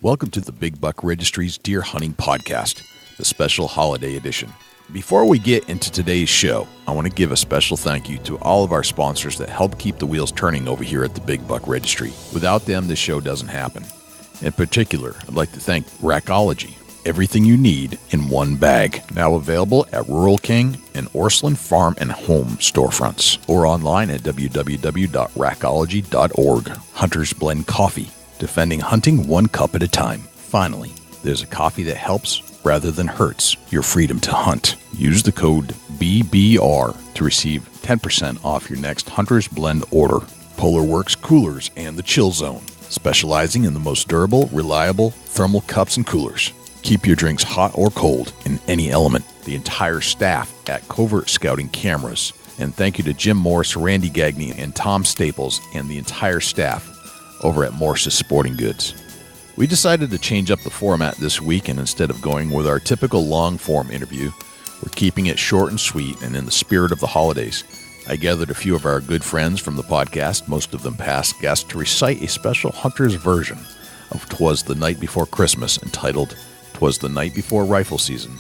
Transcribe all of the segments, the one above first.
Welcome to the Big Buck Registry's Deer Hunting Podcast, the special holiday edition. Before we get into today's show, I want to give a special thank you to all of our sponsors that help keep the wheels turning over here at the Big Buck Registry. Without them, this show doesn't happen. In particular, I'd like to thank Rackology, everything you need in one bag. Now available at Rural King and Orslyn Farm and Home storefronts, or online at www.rackology.org. Hunter's Blend Coffee, defending hunting one cup at a time. Finally, there's a coffee that helps rather than hurts your freedom to hunt. Use the code BBR to receive 10% off your next Hunter's Blend order. Polar Works Coolers and the Chill Zone, specializing in the most durable, reliable thermal cups and coolers. Keep your drinks hot or cold in any element. The entire staff at Covert Scouting Cameras. And thank you to Jim Morse, Randy Gagney, and Tom Staples, and the entire staff over at Morse's Sporting Goods. We decided to change up the format this week, and instead of going with our typical long-form interview, we're keeping it short and sweet and in the spirit of the holidays. I gathered a few of our good friends from the podcast, most of them past guests, to recite a special hunter's version of Twas the Night Before Christmas, entitled Twas the Night Before Rifle Season,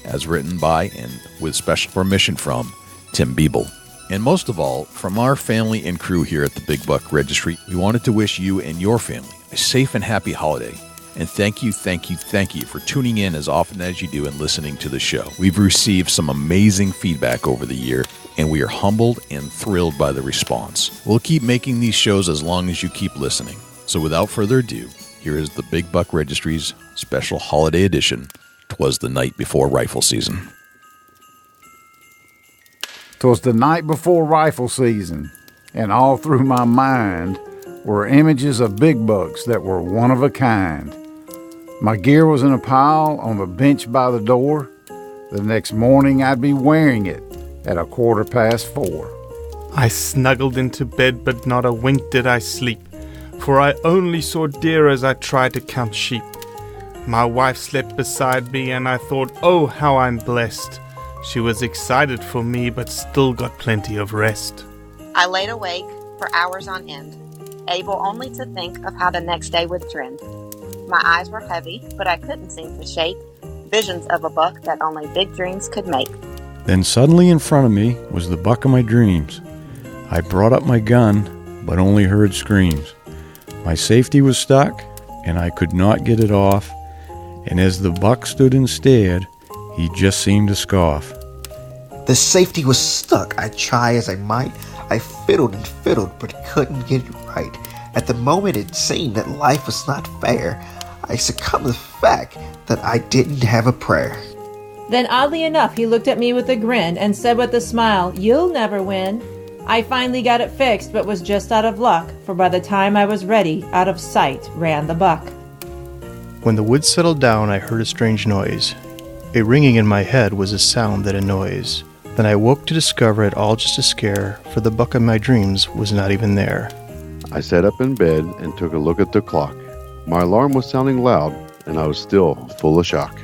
as written by and with special permission from Tim Biebel. And most of all, from our family and crew here at the Big Buck Registry, we wanted to wish you and your family a safe and happy holiday. And thank you for tuning in as often as you do and listening to the show. We've received some amazing feedback over the year, and we are humbled and thrilled by the response. We'll keep making these shows as long as you keep listening. So without further ado, here is the Big Buck Registry's special holiday edition, 'Twas the Night Before Rifle Season. 'Twas the night before rifle season, and all through my mind were images of big bucks that were one of a kind. My gear was in a pile on the bench by the door. The next morning I'd be wearing it at 4:15. I snuggled into bed, but not a wink did I sleep, for I only saw deer as I tried to count sheep. My wife slept beside me, and I thought, oh, how I'm blessed. She was excited for me, but still got plenty of rest. I laid awake for hours on end, able only to think of how the next day would trend. My eyes were heavy, but I couldn't seem to shake visions of a buck that only big dreams could make. Then suddenly in front of me was the buck of my dreams. I brought up my gun, but only heard screams. My safety was stuck, and I could not get it off, and as the buck stood and stared, he just seemed to scoff. The safety was stuck. I try as I might. I fiddled and fiddled, but couldn't get it right. At the moment it seemed that life was not fair. I succumbed to the fact that I didn't have a prayer. Then oddly enough, he looked at me with a grin and said with a smile, "You'll never win." I finally got it fixed, but was just out of luck, for by the time I was ready, out of sight ran the buck. When the woods settled down, I heard a strange noise. A ringing in my head was a sound that annoys. Then I woke to discover it all just a scare, for the buck of my dreams was not even there. I sat up in bed and took a look at the clock. My alarm was sounding loud, and I was still full of shock.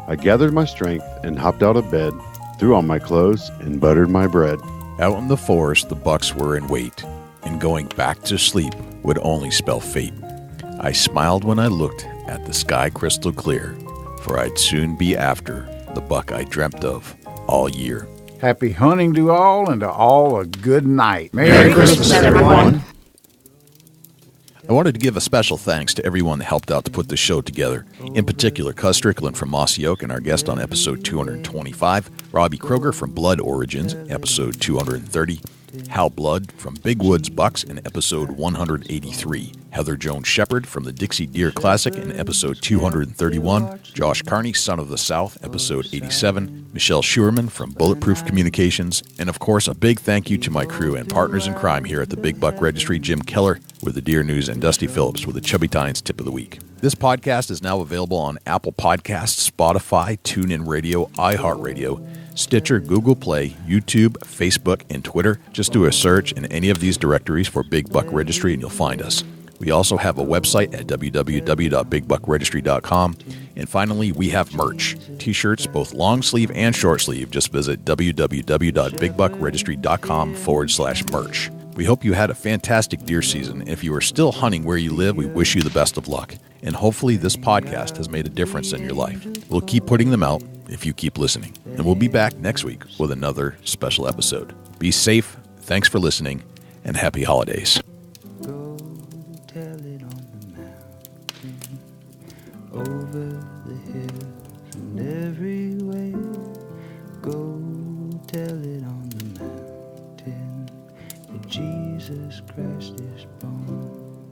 I gathered my strength and hopped out of bed, threw on my clothes, and buttered my bread. Out in the forest, the bucks were in wait, and going back to sleep would only spell fate. I smiled when I looked at the sky crystal clear, for I'd soon be after the buck I dreamt of all year. Happy hunting to all, and to all a good night. Merry Christmas, everyone. I wanted to give a special thanks to everyone that helped out to put this show together. In particular, Cuz Strickland from Mossy Oak and our guest on episode 225, Robbie Kroger from Blood Origins, episode 230, Hal Blood from Big Woods Bucks in episode 183, Heather Jones Shepherd from the Dixie Deer Classic in episode 231, Josh Carney, Son of the South, episode 87, Michelle Schuerman from Bulletproof Communications, and of course a big thank you to my crew and partners in crime here at the Big Buck Registry, Jim Keller with the Deer News and Dusty Phillips with the Chubby Tines Tip of the Week. This podcast is now available on Apple Podcasts, Spotify, TuneIn Radio, iHeartRadio, Stitcher, Google Play, YouTube, Facebook, and Twitter. Just do a search in any of these directories for Big Buck Registry and you'll find us. We also have a website at www.bigbuckregistry.com. And finally, we have merch. T-shirts, both long sleeve and short sleeve. Just visit www.bigbuckregistry.com/merch. We hope you had a fantastic deer season. If you are still hunting where you live, we wish you the best of luck. And hopefully this podcast has made a difference in your life. We'll keep putting them out if you keep listening. And we'll be back next week with another special episode. Be safe, thanks for listening, and happy holidays. Go tell it on the mountain, over the hills and everywhere. Go tell it on the mountain that Jesus Christ is born.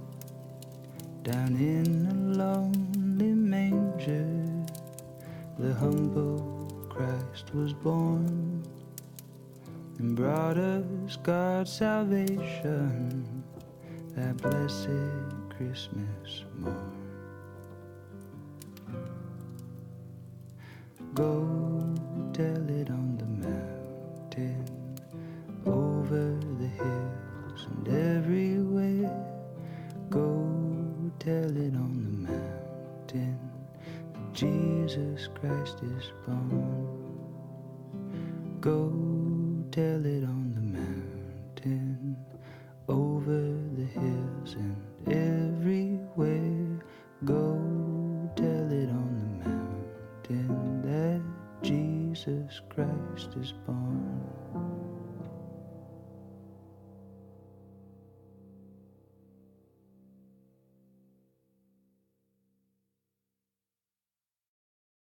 Down in a lonely manger, the humble Christ was born and brought us God's salvation that blessed Christmas morn. Go tell it on the mountain, over the hills and everywhere. Go tell it on the mountain that Jesus Christ is born. Go tell it on the mountain, over the hills and everywhere. Go tell it on the mountain that Jesus Christ is born.